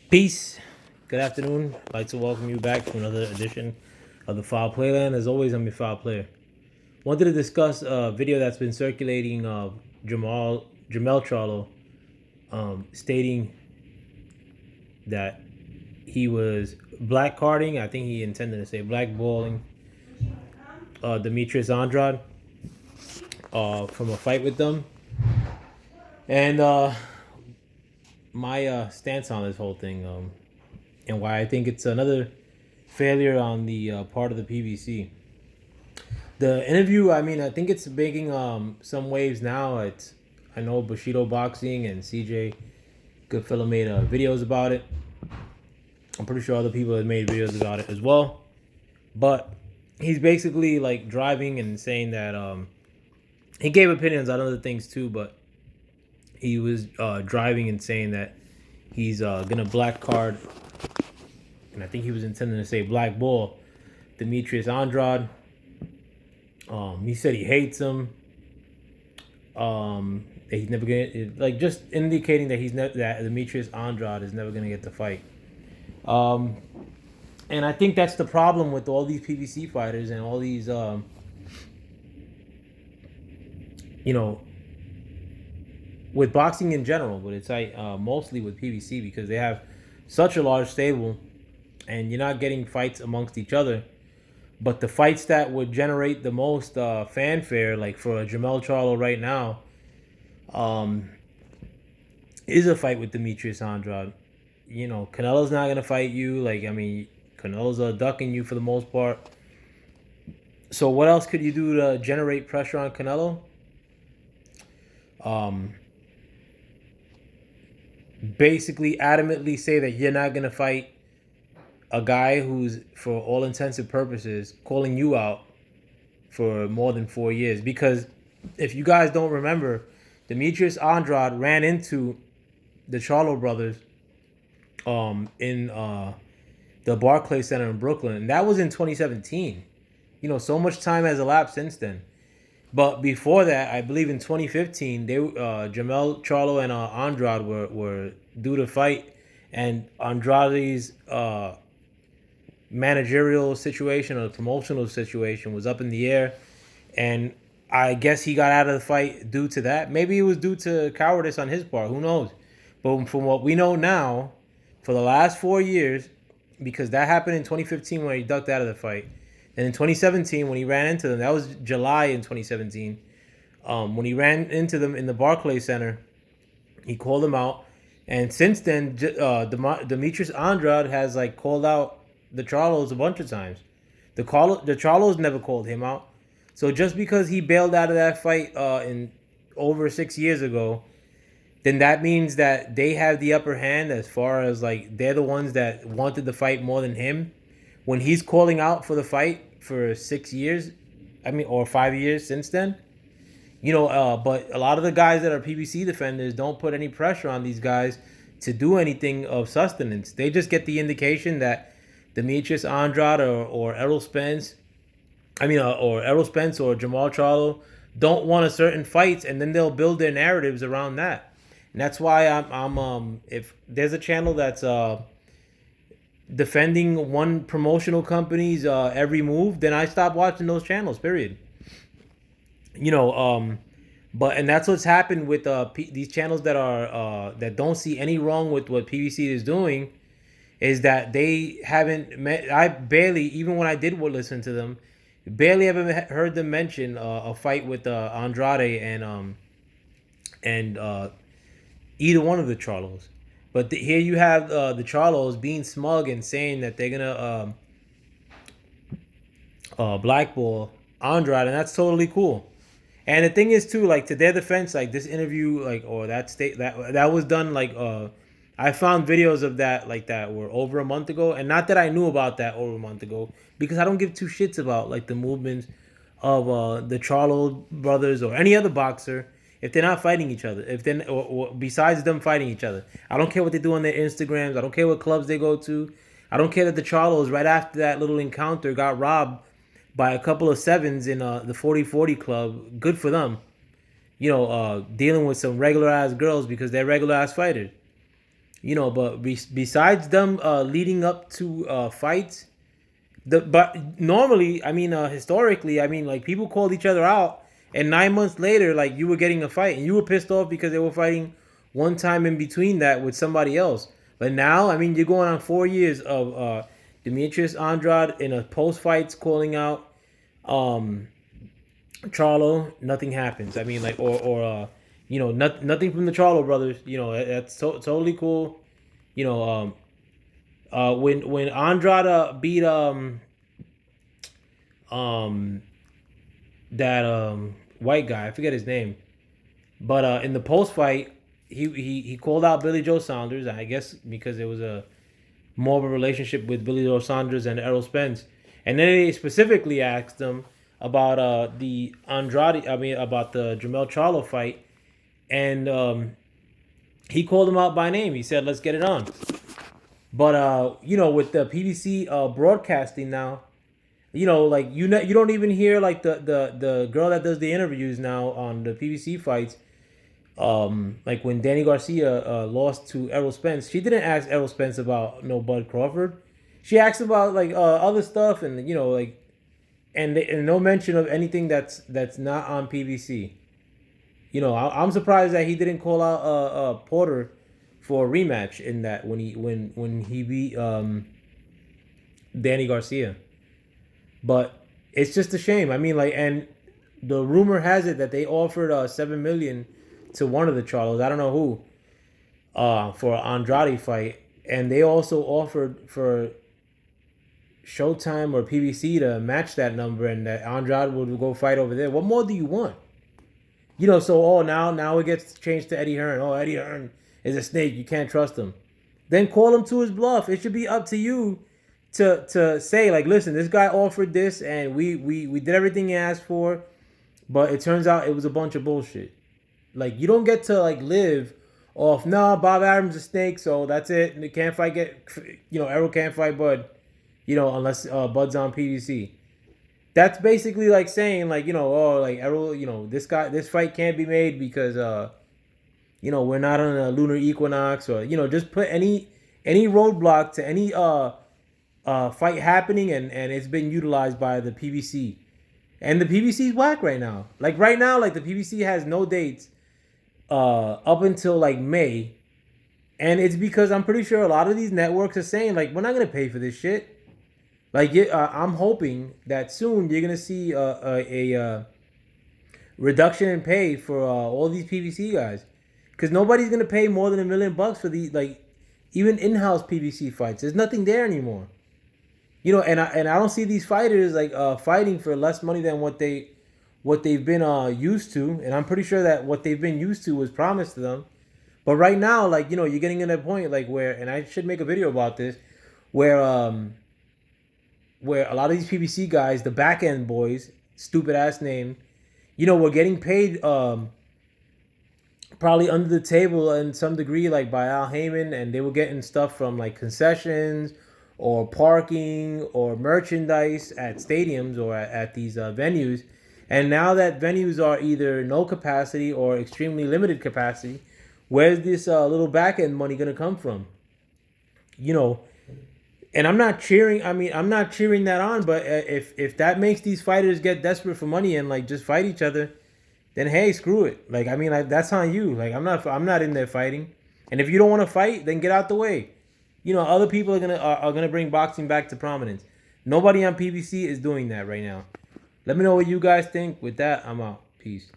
Peace. Good afternoon. I'd like to welcome you back to another edition of the Foul Playland. As always, I'm your foul player. Wanted to discuss a video that's been circulating of Jamel Charlo stating that he was black carding. I think he intended to say blackballing Demetrius Andrade from a fight with them. And my stance on this whole thing, and why I think it's another failure on the part of the PBC. The interview, I mean, I think it's making some waves now. I know Bushido Boxing and CJ Goodfellow made videos about it. I'm pretty sure other people have made videos about it as well. But he's basically like driving and saying that he gave opinions on other things too, but he was driving and saying that he's gonna black card, and I think he was intending to say black ball Demetrius Andrade. He said he hates him. That he's never gonna, like, just indicating that that Demetrius Andrade is never gonna get the fight. And I think that's the problem with all these PBC fighters and all these you know, with boxing in general, but it's like mostly with PBC because they have such a large stable, and you're not getting fights amongst each other. But the fights that would generate the most fanfare, like for Jamel Charlo right now, is a fight with Demetrius Andrade. You know, Canelo's not gonna fight you. Like, I mean, Canelo's ducking you for the most part. So what else could you do to generate pressure on Canelo? Basically adamantly say that you're not gonna fight a guy who's, for all intents and purposes, calling you out for more than 4 years. Because if you guys don't remember, Demetrius Andrade ran into the Charlo brothers in the Barclays Center in Brooklyn, and that was in 2017. You know, so much time has elapsed since then. But before that, I believe in 2015, they Jamel Charlo and Andrade were due to fight, and Andrade's managerial situation or promotional situation was up in the air, and I guess he got out of the fight due to that. Maybe it was due to cowardice on his part. Who knows? But from what we know now, for the last 4 years, because that happened in 2015 when he ducked out of the fight, and in 2017 when he ran into them, that was July in 2017. When he ran into them in the Barclays Center, he called them out, and since then, Demetrius Andrade has like called out the Charlos a bunch of times. The Charlos never called him out. So just because he bailed out of that fight in over 6 years ago, then that means that they have the upper hand as far as like they're the ones that wanted the fight more than him. When he's calling out for the fight for 6 years, I mean, or 5 years since then, you know, but a lot of the guys that are PBC defenders don't put any pressure on these guys to do anything of sustenance. They just get the indication that Demetrius Andrade or Errol Spence, or Errol Spence or Jamal Charlo don't want a certain fights, and then they'll build their narratives around that. And that's why I'm if there's a channel that's defending one promotional company's every move, then I stop watching those channels. Period. You know, but and that's what's happened with these channels that are that don't see any wrong with what PBC is doing, is that they haven't met. I barely, even when I did listen to them, barely ever heard them mention a fight with Andrade and either one of the Charlos. But here you have the Charlos being smug and saying that they're gonna blackball Andrade, and that's totally cool. And the thing is too, like, to their defense, like this interview, like, or that state that was done, like, I found videos of that, like, that were over a month ago, and not that I knew about that over a month ago, because I don't give two shits about like the movements of the Charlo brothers or any other boxer if they're not fighting each other. If then or besides them fighting each other, I don't care what they do on their Instagrams. I don't care what clubs they go to. I don't care that the Charlos right after that little encounter got robbed by a couple of sevens in the 40-40 club. Good for them. You know, dealing with some regular ass girls because they're regular ass fighters. But besides them leading up to fights, but normally, I mean, historically, I mean, like people called each other out, and 9 months later, like you were getting a fight, and you were pissed off because they were fighting one time in between that with somebody else. But now, I mean, you're going on 4 years of Demetrius Andrade in a post fights calling out um, Charlo. Nothing happens. I mean, like nothing from the Charlo brothers. That's totally cool. You know, when Andrade beat um that white guy. I forget his name. But in the post fight, he called out Billy Joe Saunders. I guess because it was a more of a relationship with Billy Joe Saunders and Errol Spence. And then they specifically asked him about the Andrade. I mean about the Jamel Charlo fight, and he called him out by name. He said, "Let's get it on." But with the PBC broadcasting now, like you don't even hear like the girl that does the interviews now on the PBC fights. Like when Danny Garcia lost to Errol Spence, she didn't ask Errol Spence about no Bud Crawford. She asked about like other stuff, and like and no mention of anything that's not on PBC. I'm surprised that he didn't call out Porter for a rematch in that when he beat Danny Garcia. But it's just a shame. I mean, like, and the rumor has it that they offered 7 million to one of the Charlos. I don't know who for an Andrade fight, and they also offered for Showtime or PBC to match that number, and that Andrade would go fight over there. What more do you want? So now it gets changed to Eddie Hearn. Oh, Eddie Hearn is a snake. You can't trust him. Then call him to his bluff. It should be up to you to say like, listen, this guy offered this, and we did everything he asked for, but it turns out it was a bunch of bullshit. Like you don't get to like live off. No, Bob Adams a snake, so that's it. And they can't fight. Errol can't fight Bud. Unless Bud's on PVC. That's basically like saying like like Errol, this fight can't be made because we're not on a lunar equinox, or just put any roadblock to any fight happening, and it's been utilized by the PBC. And the PBC's whack right now. Like right now, like the PBC has no dates up until like May. And it's because I'm pretty sure a lot of these networks are saying like, we're not gonna pay for this shit. Like I'm hoping that soon you're gonna see a reduction in pay for all these PBC guys, because nobody's gonna pay more than $1 million for these like even in-house PBC fights. There's nothing there anymore. And I don't see these fighters like fighting for less money than what they've been used to, and I'm pretty sure that what they've been used to was promised to them. But right now, like you're getting in that point like where, and I should make a video about this, where a lot of these PBC guys, the back end boys, stupid ass name, were getting paid probably under the table in some degree, like by Al Heyman, and they were getting stuff from like concessions or parking or merchandise at stadiums or at these venues. And now that venues are either no capacity or extremely limited capacity, where's this little back end money gonna come from? And I'm not cheering. I mean, I'm not cheering that on. But if that makes these fighters get desperate for money and like just fight each other, then hey, screw it. Like I mean, like that's on you. Like I'm not in there fighting. And if you don't want to fight, then get out the way. Other people are gonna bring boxing back to prominence. Nobody on PBC is doing that right now. Let me know what you guys think. With that, I'm out. Peace.